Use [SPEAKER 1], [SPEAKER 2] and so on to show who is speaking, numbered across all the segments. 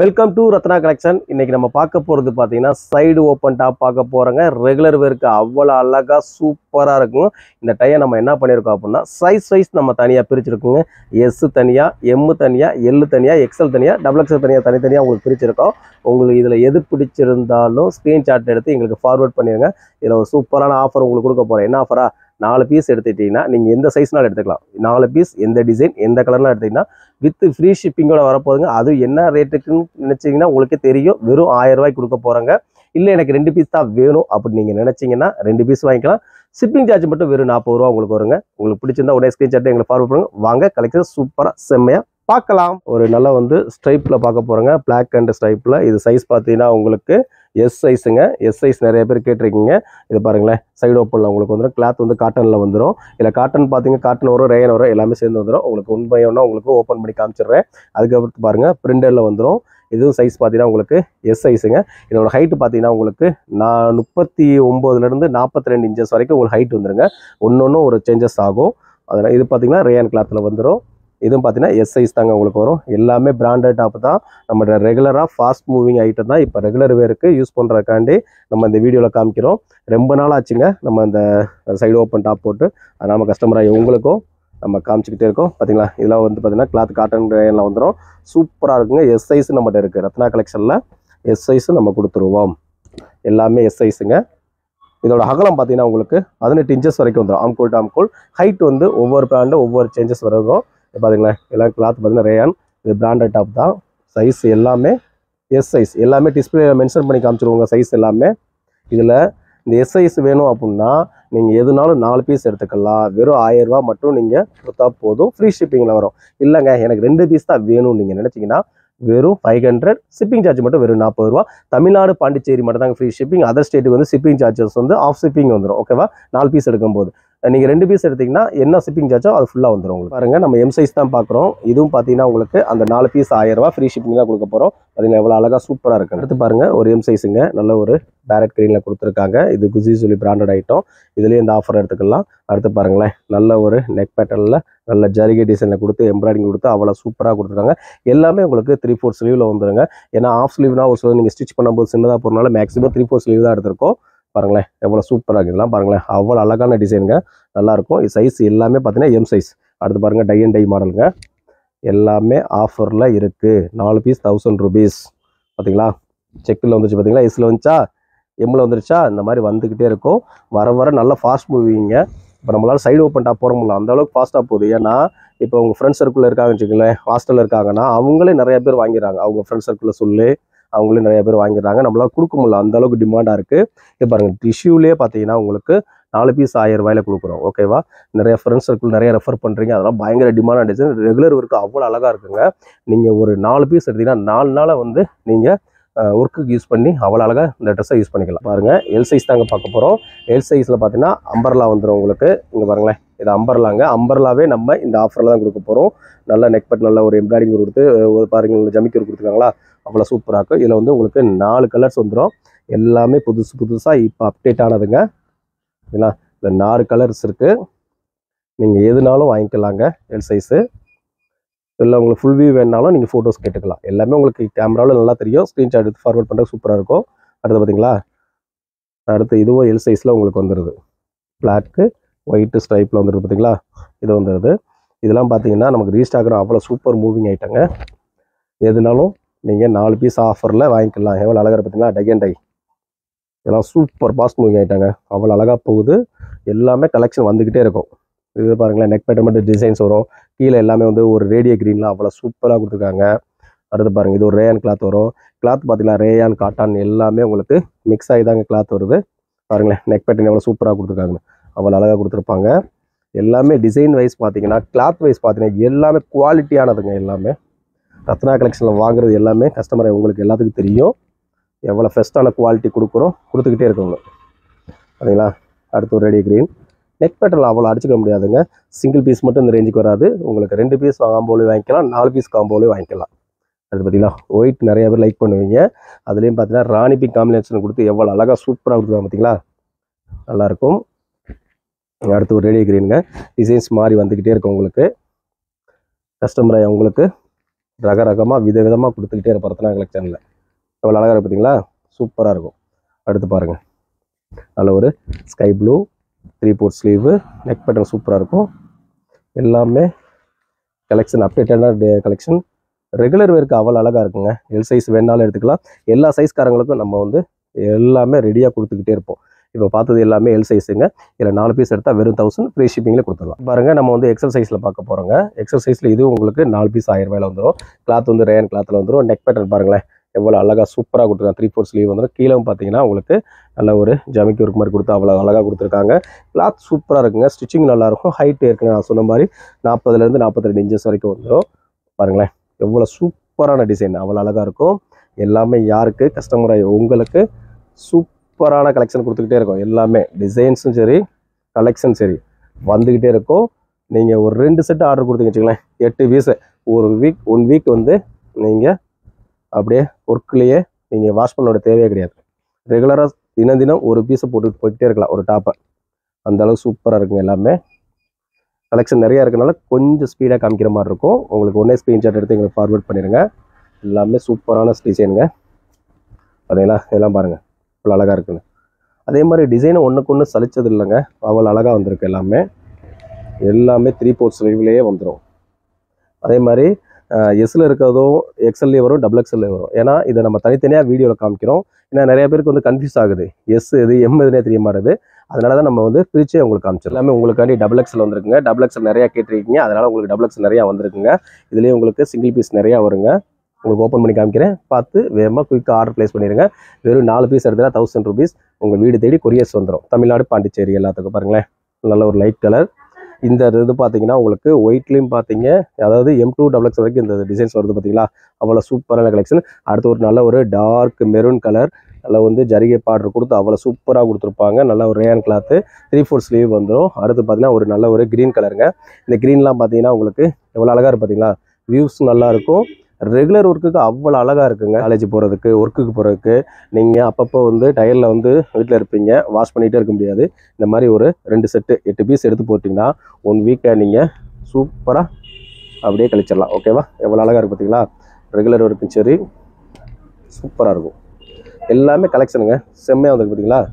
[SPEAKER 1] Welcome to Ratna collection. இன்னைக்கு நம்ம பார்க்க போகிறது பார்த்தீங்கன்னா சைடு ஓப்பன் டாப் பார்க்க போகிறோங்க. ரெகுலர் வேருக்கு அவ்வளோ அழகாக சூப்பராக இருக்கும். இந்த டையை நம்ம என்ன பண்ணியிருக்கோம் அப்படின்னா சைஸ் நம்ம தனியாக பிரிச்சுருக்கோங்க. எஸ் தனியாக, எம் தனியாக, எல் தனியாக, எக்ஸ்எல் தனியாக, டபுள் எக்ஸ்எல் தனியாக தனித்தனியாக உங்களுக்கு பிரிச்சிருக்கோம். உங்களுக்கு இதில் எது பிடிச்சிருந்தாலும் ஸ்க்ரீன்ஷாட் எடுத்து எங்களுக்கு ஃபார்வர்ட் பண்ணிடுங்க. இதில் ஒரு சூப்பரான ஆஃபர் உங்களுக்கு கொடுக்க போகிறேன். என்ன ஆஃபரா? 4 பீஸ் எடுத்துக்கிட்டிங்கன்னா நீங்கள் எந்த சைஸ்னாலும் எடுத்துக்கலாம். 4 பீஸ் எந்த டிசைன் எந்த கலர்லாம் எடுத்திங்கன்னா வித் ஃப்ரீ ஷிப்பிங்கோட வரப்போகுதுங்க. அது என்ன ரேட்டுக்குன்னு நினச்சிங்கன்னா உங்களுக்கே தெரியும். வெறும் 1000 ரூபாய்க்கு கொடுக்க போகிறாங்க. இல்லை எனக்கு 2 பீஸ் தான் வேணும் அப்படின்னு நீங்கள் நினச்சிங்கன்னா 2 பீஸ் வாங்கிக்கலாம். ஷிப்பிங் சார்ஜ் மட்டும் வெறும் 40 ரூபா உங்களுக்கு வருங்க. உங்களுக்கு பிடிச்சிருந்தா உடனே ஸ்க்ரீன்ஷாட் எங்களுக்கு ஃபார்வர்ட் பண்ணுங்க. வாங்க கலெக்ஷன் சூப்பராக செம்மையாக பார்க்கலாம். ஒரு நல்லா ஸ்ட்ரைப்பில் பார்க்க போகிறோங்க. பிளாக் அண்ட் ஸ்ட்ரைப்பில். இது சைஸ் பார்த்தீங்கன்னா உங்களுக்கு எஸ் சைஸுங்க. எஸ் சைஸ் நிறைய பேர் கேட்டிருக்கீங்க. இது பாருங்களேன், சைடு ஓப்பனில் உங்களுக்கு வந்துடும். கிளாத் காட்டனில் வந்துடும். இல்லை காட்டன் பார்த்தீங்க, காட்டன் வரும், ரேயன் வரும், எல்லாமே சேர்ந்து வந்துடும். உங்களுக்கு உண்மையோன்னா உங்களுக்கு ஓப்பன் பண்ணி காமிச்சிடுறேன். அதுக்கப்புறம் பாருங்கள், பிரிண்டரில் வந்துடும். இதுவும் சைஸ் பார்த்தீங்கன்னா உங்களுக்கு எஸ் சைஸுங்க. இதோட ஹைட்டு பார்த்தீங்கன்னா உங்களுக்கு 39லேருந்து 42 இன்ச்சஸ் வரைக்கும் உங்களுக்கு ஹைட் வந்துருங்க. ஒன்று ஒரு சேஞ்சஸ் ஆகும். அதனால் இது பார்த்தீங்கன்னா ரேயன் கிளாத்தில் வந்துடும். இதுவும் பார்த்தீங்கன்னா எஸ் சைஸ் தாங்க உங்களுக்கு வரும். எல்லாமே பிராண்டட் டாப் தான். நம்ம ரெகுலராக ஃபாஸ்ட் மூவிங் ஐட்டம் தான். இப்போ ரெகுலர் வேருக்கு யூஸ் பண்ணுறதுக்காண்டி நம்ம இந்த வீடியோவில் காமிக்கிறோம். ரொம்ப நாள் ஆச்சுங்க நம்ம இந்த சைடு ஓப்பன் டாப் போட்டு. அது நம்ம கஸ்டமராக உங்களுக்கும் நம்ம காமிச்சிக்கிட்டே இருக்கோம். பார்த்தீங்களா, இதெல்லாம் பார்த்தீங்கன்னா கிளாத் காட்டன் ரேயனில் வந்துடும். சூப்பராக இருக்குங்க. எஸ் சைஸ் நம்மகிட்ட இருக்குது. ரத்னா கலெக்ஷனில் எஸ் சைஸு நம்ம கொடுத்துருவோம். எல்லாமே எஸ் சைஸுங்க. இதோட அகலம் பார்த்தீங்கன்னா உங்களுக்கு 18 இன்ச்சஸ் வரைக்கும் வந்துடும். ஆம்கோல் டு ஆம்கோல். ஹைட் ஒவ்வொரு பிராண்டு ஒவ்வொரு சேஞ்சஸ் வரும். பார்த்தீங்களா, எல்லாம் கிளாத் பார்த்தீங்கன்னா ரேயான். இது பிராண்டட் டாப் தான். சைஸ் எல்லாமே எஸ் சைஸ். எல்லாமே டிஸ்பிளே மென்ஷன் பண்ணி காமிச்சிருவோங்க சைஸ் எல்லாமே. இதில் இந்த எஸ் சைஸ் வேணும் அப்படின்னா நீங்கள் எதுனாலும் 4 பீஸ் எடுத்துக்கலாம். வெறும் 1000 ரூபா மட்டும் நீங்கள் கொடுத்தா போதும். ஃப்ரீ ஷிப்பிங்கில் வரும். இல்லைங்க எனக்கு 2 பீஸ் தான் வேணும்னு நீங்கள் நினச்சிங்கன்னா வெறும் 500. ஷிப்பிங் சார்ஜ் மட்டும் வெறும் 40 ரூபா. தமிழ்நாடு, பாண்டிச்சேரி மட்டும் தாங்க ஃப்ரீ ஷிப்பிங். அதர் ஸ்டேட்டுக்கு ஷிப்பிங் சார்ஜஸ் ஆஃப் ஷிப்பிங் வந்துடும். ஓகேவா? 4 பீஸ் எடுக்கும்போது நீங்கள் 2 பீஸ் எடுத்திங்கன்னா என்ன ஷிப்பிங் சார்ஜோ அது ஃபுல்லாக வந்துடும் உங்களுக்கு. பாருங்கள், நம்ம எம் சைஸ் தான் பார்க்குறோம். இதுவும் பார்த்தீங்கன்னா உங்களுக்கு அந்த 4 பீஸ் 1000 ரூபா ஃப்ரீ ஷிப்பிங் தான் கொடுக்க போகிறோம். பார்த்தீங்கன்னா எவ்வளோ அழகாக சூப்பராக இருக்குது. அடுத்து பாருங்கள், ஒரு எம் சைஸுங்க. நல்ல ஒரு பேரட் க்ரீனில் கொடுத்துருக்காங்க. இது குசி சொல்லி பிராண்டட் ஐட்டம். இதுலேயே இந்த ஆஃபர் எடுத்துக்கலாம். அடுத்து பாருங்களேன், நல்ல ஒரு நெக் பேட்டர்னில் நல்ல ஜரிகை டிசைனில் கொடுத்து எம்ப்ராய்டிங் கொடுத்து அவ்வளோ சூப்பராக கொடுத்துருக்காங்க. எல்லாமே உங்களுக்கு 3/4 ஸ்லீவில் வந்துடுங்க. ஏன்னா ஆஃப் ஸ்லீவ்னா ஒரு சில நீங்கள் ஸ்டிச் பண்ணும்போது சின்னதாக போகிறனால மேக்ஸிமம் 3/4 ஸ்லீவ் தான் எடுத்திருக்கோம். பாருங்களேன் எவ்வளோ சூப்பராக இருக்குதுலாம். பாருங்களேன் அவ்வளோ அழகான டிசைனுங்க. நல்லாயிருக்கும். இது சைஸ் எல்லாமே பார்த்தீங்கன்னா எம் சைஸ். அடுத்து பாருங்கள், டை அண்ட் டை மாடலுங்க. எல்லாமே ஆஃபரில் இருக்குது. 4 பீஸ் 1000 ருபீஸ். பார்த்தீங்களா, செக்கில் வந்துச்சு. பார்த்தீங்களா, எஸ்ஸில் வந்துச்சா, எம்மில் வந்துருச்சா, இந்த மாதிரி வந்துக்கிட்டே இருக்கும். வர நல்ல ஃபாஸ்ட் மூவிங்க. இப்போ நம்மளால் சைடு ஓப்பன் டாப் போட முடியல, அந்தளவுக்கு ஃபாஸ்ட்டாக போகுது. ஏன்னா இப்போ உங்கள் ஃப்ரெண்ட்ஸ் சர்க்கிளில் இருக்காங்கன்னு வச்சுக்கோங்களேன், ஹாஸ்டலில் இருக்காங்கன்னா அவங்களே நிறைய பேர் வாங்கிடுறாங்க. அவங்க ஃப்ரெண்ட்ஸ் சர்க்கிளில் சொல்லி அவங்களே நிறைய பேர் வாங்கிடுறாங்க. நம்மளால் கொடுக்க முடியல, அந்தளவுக்கு டிமாண்டாக இருக்குது. இப்போ பாருங்கள், டிஷ்யூலேயே பார்த்தீங்கன்னா உங்களுக்கு 4 பீஸ் 1000 ரூபாயில் கொடுக்குறோம். ஓகேவா? நிறைய ஃப்ரெண்ட்ஸ் சர்க்கிள் நிறைய ரெஃபர் பண்ணுறீங்க. அதெல்லாம் பயங்கர டிமாண்டாக டிசைன். ரெகுலர் ஒர்க்கு அவ்வளோ அழகாக இருக்குங்க. நீங்கள் ஒரு 4 பீஸ் எடுத்திங்கன்னா 4 நாளில் நீங்கள் ஒர்க்குக்கு யூஸ் பண்ணி அவ்வளோ அழகாக இந்த ட்ரெஸ்ஸை யூஸ் பண்ணிக்கலாம். பாருங்கள், எல் சைஸ் தாங்க பார்க்க போகிறோம். எல் சைஸில் பார்த்தீங்கன்னா அம்பர்லா வந்துடும் உங்களுக்கு. இங்கே பாருங்களேன், இது அம்பர்லாங்க. அம்பர்லாவே நம்ம இந்த ஆஃபரில் தான் கொடுக்க போகிறோம். நல்ல நெக் பட் நல்ல ஒரு எம்ப்ராய்டிங் கொடுத்து பாருங்கள், ஜமிக்கி கொடுத்துருக்காங்களா, அவ்வளோ சூப்பராக இருக்கும். இதில் உங்களுக்கு 4 கலர்ஸ் வந்துடும். எல்லாமே புதுசாக இப்போ அப்டேட் ஆனதுங்க. ஏன்னா இந்த 4 கலர்ஸ் இருக்குது. நீங்கள் எதுனாலும் வாங்கிக்கலாங்க. எல் சைஸு இல்லை உங்களுக்கு ஃபுல் வியூ வேணுனாலும் நீங்கள் ஃபோட்டோஸ் கேட்டுக்கலாம். எல்லாமே உங்களுக்கு கேமராவில் நல்லா தெரியும். ஸ்க்ரீன்ஷாட் எடுத்து ஃபார்வர்ட் பண்ணுறது சூப்பராக இருக்கும். அடுத்து பார்த்தீங்களா, அடுத்து இதுவும் எல் சைஸில் உங்களுக்கு வந்துடுது. பிளாக்கு ஒயிட்டு ஸ்ட்ரைப்பில் வந்துடுது. பார்த்தீங்களா, இது வந்துடுது. இதெல்லாம் பார்த்தீங்கன்னா நமக்கு ரீஸ்டாக்னா அவ்வளோ சூப்பர் மூவிங் ஐட்டங்க. எதுனாலும் நீங்கள் 4 பீஸ் ஆஃபரில் வாங்கிக்கலாம். எவ்வளோ அழகாக பார்த்தீங்களா, டை அண்ட் டை. இதெல்லாம் சூப்பர் ஃபாஸ்ட் மூவிங் ஐட்டங்க. அவ்வளோ அழகாக போகுது. எல்லாமே கலெக்ஷன் வந்துக்கிட்டே இருக்கும். இது பாருங்களேன், நெக் பேட்டர் மட்டும் டிசைன்ஸ் வரும். கீழே எல்லாமே ஒரு ரேடியோ க்ரீனில் அவ்வளோ சூப்பராக கொடுத்துருக்காங்க. அடுத்து பாருங்கள், இது ஒரு ரேயான் கிளாத் வரும். கிளாத் பார்த்தீங்கன்னா ரேயான் காட்டன் எல்லாமே உங்களுக்கு மிக்ஸ் ஆகி தாங்க கிளாத் வருது. பாருங்களேன், நெக் பேட்டர்ன் எவ்வளோ சூப்பராக கொடுத்துருக்காங்க. அவ்வளோ அழகாக கொடுத்துருப்பாங்க. எல்லாமே டிசைன் வைஸ் பார்த்தீங்கன்னா, கிளாத் வைஸ் பார்த்தீங்கன்னா எல்லாமே குவாலிட்டியானதுங்க. எல்லாமே ரத்னா கலெக்ஷனில் வாங்குறது எல்லாமே கஸ்டமரை உங்களுக்கு எல்லாத்துக்கும் தெரியும். எவ்வளோ ஃபெஸ்ட்டான குவாலிட்டி கொடுத்துக்கிட்டே இருக்கவங்க. பார்த்தீங்களா, அடுத்து ஒரு ரேடியோ க்ரீன். நெக் பேட்டர்னில் அவ்வளோ அடிச்சுக்க முடியாதுங்க. சிங்கிள் பீஸ் மட்டும் இந்த ரேஞ்சுக்கு வராது. உங்களுக்கு 2 பீஸ் காம்போலையும் வாங்கிக்கலாம், 4 பீஸ் காம்போலையும் வாங்கிக்கலாம். அது பார்த்தீங்களா, ஒயிட் நிறைய பேர் லைக் பண்ணுவீங்க. அதுலேயும் பார்த்தீங்கன்னா ராணி பிங்க் காம்பினேஷன் கொடுத்து எவ்வளோ அழகாக சூப்பராக கொடுத்துருக்காங்க. பார்த்தீங்களா, நல்லாயிருக்கும். அடுத்து ஒரு ரேடியோ க்ரீனுங்க. டிசைன்ஸ் மாதிரி வந்துக்கிட்டே இருக்கும் உங்களுக்கு. கஸ்டமரை உங்களுக்கு ரகரகமாக விதவிதமாக கொடுத்துக்கிட்டே இருப்போம் ரத்னா கலெக்ஷனில். எவ்வளோ அழகாக இருக்குது பார்த்தீங்களா, சூப்பராக இருக்கும். அடுத்து பாருங்கள், நல்ல ஒரு sky blue 3/4 sleeve, neck pattern சூப்பராக இருக்கும். எல்லாமே கலெக்ஷன் அப்டேட்டடான கலெக்ஷன். ரெகுலர் வேருக்கு அவ்வளோ அழகாக இருக்குங்க. எல் சைஸ் வேணாலும் எடுத்துக்கலாம். எல்லா சைஸ்காரங்களுக்கும் நம்ம வந்து எல்லாமே ரெடியாக கொடுத்துக்கிட்டே இருப்போம். இப்போ பார்த்தது எல்லாமே எல் சைஸுங்க. இதில் 4 பீஸ் எடுத்தால் வெறும் 1000 ஃப்ரீ ஷிப்பிங்கில் கொடுத்துடலாம். பாருங்கள், நம்ம வந்து எக்ஸல் சைஸில் பார்க்க போகிறோங்க. எக்ஸல் சைஸில் இது உங்களுக்கு 4 பீஸ் 1000 ரூபாயில் வந்துடும். கிளாத் வந்து ரேயன் கிளாத்தில் வந்துடும். நெக் பேட்டர்ன் பாருங்களேன், எவ்வளோ அழகாக சூப்பராக கொடுத்துருக்காங்க. 3/4 ஸ்லீவ் வந்துடும். கீழே பார்த்தீங்கன்னா உங்களுக்கு நல்ல ஒரு ஜமிக்கி ஒர்க் மாதிரி கொடுத்து அவ்வளோ அழகாக கொடுத்துருக்காங்க. கிளாத் சூப்பராக இருக்குங்க. ஸ்டிச்சிங் நல்லாயிருக்கும். ஹைட் இருக்குங்க, நான் சொன்ன மாதிரி 40லேருந்து 42 இன்ச்சஸ் வரைக்கும் வந்துடும். பாருங்களேன், எவ்வளோ சூப்பரான டிசைன், அவ்வளோ அழகாக இருக்கும். எல்லாமே யாருக்கு கஸ்டமராக உங்களுக்கு சூப்பரான கலெக்ஷன் கொடுத்துக்கிட்டே இருக்கும். எல்லாமே டிசைன்ஸும் சரி, கலெக்ஷன் சரி வந்துக்கிட்டே இருக்கும். நீங்கள் ஒரு 2 செட்டு ஆர்டர் கொடுத்தீங்க வச்சுங்களேன், 8 பீஸு ஒரு ஒன் வீக் வந்து நீங்கள் அப்படியே ஒர்க்லேயே நீங்கள் வாஷ் பண்ணோட தேவையே கிடையாது. ரெகுலராக தினம் ஒரு பீஸை போட்டுட்டு போய்கிட்டே இருக்கலாம், ஒரு டாப்பை. அந்தளவுக்கு சூப்பராக இருக்குங்க. எல்லாமே கலெக்ஷன் நிறையா இருக்கனால கொஞ்சம் ஸ்பீடாக காமிக்கிற மாதிரி இருக்கும். உங்களுக்கு ஒன்றே ஸ்க்ரீன்ஷாட் எடுத்து எங்களுக்கு ஃபார்வேர்ட் பண்ணிடுங்க. எல்லாமே சூப்பரான டிசைனுங்க. பார்த்தீங்களா, இதெல்லாம் பாருங்கள் அவ்வளோ அழகாக இருக்குன்னு. அதே மாதிரி டிசைனை ஒன்றுக்கு ஒன்று சலிச்சது இல்லைங்க, அவ்வளோ அழகாக வந்திருக்கு. எல்லாமே 3/4 ஸ்லீவ்லேயே வந்துடும். அதே மாதிரி எஸ்ஸில் இருக்கிறதும் எக்ஸ்எல்லே வரும், டபுள் எக்ஸ்எல்லே வரும். ஏன்னா இதை நம்ம தனித்தனியாக வீடியோவில் காமிக்கிறோம். ஏன்னா நிறைய பேருக்கு வந்து கன்ஃபியூஸ் ஆகுது, எஸ் எது எம் எதுனே தெரிய மாட்டுது. அதனால தான் நம்ம வந்து பிரிச்சே உங்களுக்கு காமிச்சிடும். எல்லாமே உங்களுக்காண்டி டபுள் எக்ஸ்எல் வந்துருக்குங்க. டபுள் எக்ஸ்எல் நிறையா கேட்டிருக்கீங்க, அதனால் உங்களுக்கு டபுள் எக்ஸ்எல் நிறையா வந்திருக்குங்க. இதுலேயே உங்களுக்கு சிங்கிள் பீஸ் நிறையா வருங்க. உங்களுக்கு ஓப்பன் பண்ணி காமிக்கிறேன், பார்த்து வேகமாக குயிக்காக ஆர்டர் ப்ளேஸ் பண்ணிடுங்க. வெறும் 4 பீஸ் எடுத்தால் 1000 rupees உங்கள் வீடு தேடி கொரியர்ஸ் வந்துடும். தமிழ்நாடு, பாண்டிச்சேரி எல்லாத்துக்கும். பாருங்களேன், நல்ல ஒரு லைட் கலர். இந்த இது பார்த்தீங்கன்னா உங்களுக்கு ஒயிட்லேயும் பார்த்தீங்க, அதாவது M2 டபுள் எக்ஸ் வரைக்கும் இந்த டிசைன்ஸ் வருது பார்த்தீங்களா, அவ்வளோ சூப்பரான கலெக்ஷன். அடுத்து ஒரு நல்ல ஒரு டார்க் மெரூன் கலர், நல்லா வந்து ஜரிகை பார்டர் கொடுத்து அவ்வளோ சூப்பராக கொடுத்துருப்பாங்க. நல்ல ஒரு ரேயன் கிளாத்து, 3/4 ஸ்லீவ் வந்துடும். அடுத்து பார்த்தீங்கன்னா ஒரு நல்ல ஒரு க்ரீன் கலருங்க. இந்த க்ரீன்லாம் பார்த்தீங்கன்னா உங்களுக்கு எவ்வளோ அழகாக இருக்குது பார்த்தீங்களா, வியூஸ் நல்லாயிருக்கும். ரெகுலர் ஒர்க்குக்கு அவ்வளோ அழகாக இருக்குங்க. காலேஜ் போகிறதுக்கு, ஒர்க்குக்கு போகிறதுக்கு, நீங்கள் அப்பப்போ வந்து டயரில் வந்து வீட்டில் இருப்பீங்க, வாஷ் பண்ணிகிட்டே இருக்க முடியாது. இந்த மாதிரி ஒரு 2 செட்டு 8 பீஸ் எடுத்து போட்டிங்கன்னா 1 வீக்கை நீங்கள் சூப்பராக அப்படியே கழிச்சிடலாம். ஓகேவா, எவ்வளோ அழகாக இருக்குது பார்த்தீங்களா. ரெகுலர் ஒர்க்கும் சரி சூப்பராக இருக்கும். எல்லாமே கலெக்ஷனுங்க, செம்மையாக வந்துருக்கு பார்த்தீங்களா.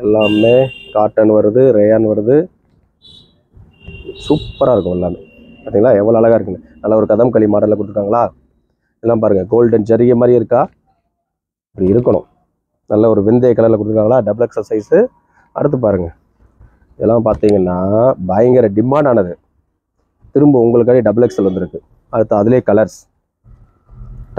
[SPEAKER 1] எல்லாமே காட்டன் வருது, ரேயான் வருது, சூப்பராக இருக்கும். எல்லாமே பார்த்தீங்களா எவ்வளோ அழகாக இருக்குங்க. நல்ல ஒரு கதம் களி மாடலில் கொடுத்துருக்காங்களா. எல்லாம் பாருங்கள், கோல்டன் ஜரிகை மாதிரி இருக்கா, இப்படி இருக்கணும். நல்ல ஒரு வெந்தய கலரில் கொடுத்துருக்காங்களா, டபுள் எக்ஸல் சைஸு. அடுத்து பாருங்கள், இதெல்லாம் பார்த்தீங்கன்னா பயங்கர டிமாண்ட் ஆனது. திரும்ப உங்களுக்காக டபுள் எக்ஸல் வந்திருக்கு. அடுத்து அதிலே கலர்ஸ்.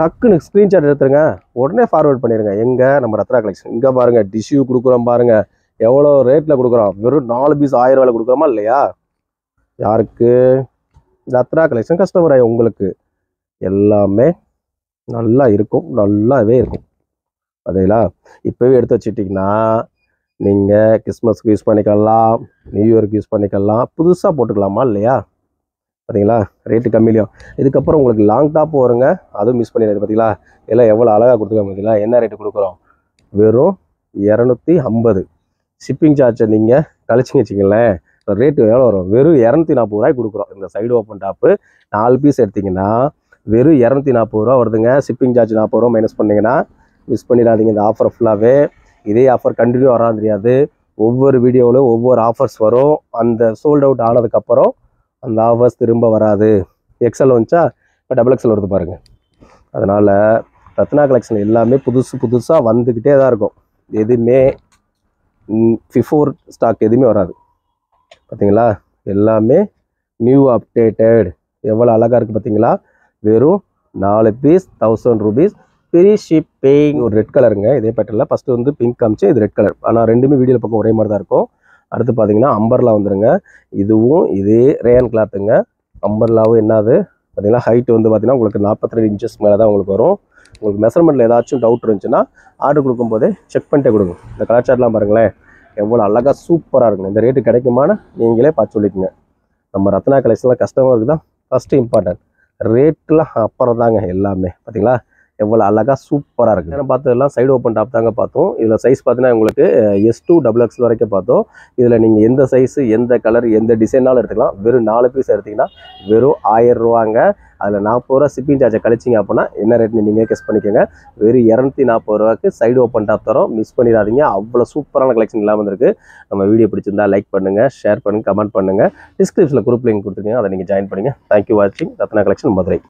[SPEAKER 1] டக்குன்னு ஸ்க்ரீன்ஷாட் எடுத்துருங்க, உடனே ஃபார்வேர்ட் பண்ணிடுங்க. எங்கே நம்ம ரத்னா கலெக்ஷன். இங்கே பாருங்கள், டிஷ்யூ கொடுக்குறோம் பாருங்கள், எவ்வளோ ரேட்டில் கொடுக்குறோம். வெறும் 4 பீஸ் 1000 ரூபாயில் கொடுக்குறோமா இல்லையா. யாருக்கு, ரத்னா கலெக்ஷன் கஸ்டமர் உங்களுக்கு. எல்லாமே நல்லா இருக்கும், நல்லாவே இருக்கும். அதேலா இப்போவே எடுத்து வச்சுட்டிங்கன்னா நீங்கள் கிறிஸ்மஸ்க்கு யூஸ் பண்ணிக்கலாம், நியூ இயருக்கு யூஸ் பண்ணிக்கலாம், புதுசாக போட்டுக்கலாமா இல்லையா. பார்த்தீங்களா, ரேட்டு கம்மியிலையும். இதுக்கப்புறம் உங்களுக்கு லாங் டாப் வருங்க, அதுவும் மிஸ் பண்ணிடுது. பார்த்தீங்களா, எல்லாம் எவ்வளோ அழகாக கொடுத்துருக்காங்க. பார்த்தீங்களா, என்ன ரேட்டு கொடுக்குறோம், வெறும் 250. ஷிப்பிங் சார்ஜை நீங்கள் கழிச்சிங்க வச்சிங்களேன், ரேட்டு எவ்வளோ வரும், வெறும் 240 ரூபாய்க்கு கொடுக்குறோம். இந்த சைடு ஓப்பன் டாப்பு 4 பீஸ் எடுத்திங்கன்னா வெறும் 240 ரூபா வருதுங்க. ஷிப்பிங் சார்ஜ் 40 ரூபா மைனஸ் பண்ணிங்கன்னா மிஸ் பண்ணிடாதீங்க. இந்த ஆஃபர் ஃபுல்லாகவே இதே ஆஃபர் கண்டினியூ வரான்னு தெரியாது. ஒவ்வொரு வீடியோவிலும் ஒவ்வொரு ஆஃபர்ஸ் வரும். அந்த சோல்ட் அவுட் ஆனதுக்கப்புறம் அந்த ஆஃபர்ஸ் திரும்ப வராது. எக்ஸல் வந்துச்சா, இப்போ டபுள் எக்ஸல் வருது பாருங்கள். அதனால் ரத்னா கலெக்ஷன் எல்லாமே புதுசாக வந்துக்கிட்டே தான் இருக்கும். எதுவுமே பிஃபோர் ஸ்டாக் எதுவுமே வராது. பார்த்தீங்களா, எல்லாமே நியூ அப்டேட்டட். எவ்வளோ அழகாக இருக்குது பார்த்தீங்களா. வெறும் 4 பீஸ் 1000 rupees ஃப்ரீ ஷிப்பிங். ஒரு ரெட் கலருங்க, இதே பேட்டர்னில் ஃபஸ்ட்டு வந்து பிங்க் காமிச்சு, இது ரெட் கலர். ஆனால் ரெண்டுமே வீடியோவில் பக்கம் ஒரே மாதிரி தான் இருக்கும். அடுத்து பார்த்தீங்கன்னா அம்பர்லா வந்துருங்க. இதுவும் இதே ரேயன் கிளாத்துங்க. அம்பர்லாவும் என்னது பார்த்தீங்கன்னா ஹைட் வந்து பார்த்தீங்கன்னா உங்களுக்கு 42 இன்ச்சஸ் மேலே தான் உங்களுக்கு வரும். உங்களுக்கு மெஷர்மெண்ட்டில் ஏதாச்சும் டவுட் இருந்துச்சுன்னா ஆர்டர் கொடுக்கும்போதே செக் பண்ணிட்டே கொடுங்க. இந்த கலர் சார்ட்லாம் பாருங்களேன், எவ்வளோ அழகாக சூப்பராக இருக்குங்க. இந்த ரேட்டு கிடைக்குமான்னு நீங்களே பார்த்து சொல்லிக்கோங்க. நம்ம ரத்னா கலெக்ஷன்லாம் கஸ்டமருக்கு தான் ஃபஸ்ட்டு இம்பார்ட்டன்ட். ரேட்லாம் அப்புறம் தாங்க எல்லாமே. பார்த்தீங்களா, எவ்வளோ அழகாக சூப்பராக இருக்குது. ஏன்னா பார்த்ததெல்லாம் சைடு ஓப்பன் டாப் தாங்க பார்த்தோம். இதில் சைஸ் பார்த்தீங்கன்னா உங்களுக்கு S2 XXL வரைக்கும் பார்த்தோம். இதில் நீங்கள் எந்த சைஸு எந்த கலர் எந்த டிசைனாலும் எடுத்துக்கலாம். வெறும் 4 பீஸ் எடுத்திங்கன்னா வெறும் 1000 ரூபாங்க. அதில் 40 ரூபா ஷிப்பிங் சார்ஜை கழிச்சிங்க அப்படின்னா என்ன ரேட்னு நீங்கள் கெஸ் பண்ணிக்கோங்க. வெறும் 240 ரூபாய்க்கு சைடு ஓப்பன் டாப் தரோம். மிஸ் பண்ணிடாதீங்க. அவ்வளோ சூப்பரான கலெக்ஷன் எல்லாம் வந்திருக்கு. நம்ம வீடியோ பிடிச்சிருந்தா லைக் பண்ணுங்கள், ஷேர் பண்ணுங்கள், கமெண்ட் பண்ணுங்கள். டிஸ்கிரிப்ஷனில் குரூப் லிங்க் கொடுத்துருக்கீங்க, அதை நீங்கள் ஜாயின் பண்ணுங்கள். தேங்க்யூ வாட்சிங். ரத்னா கலெக்ஷன் மதுரை.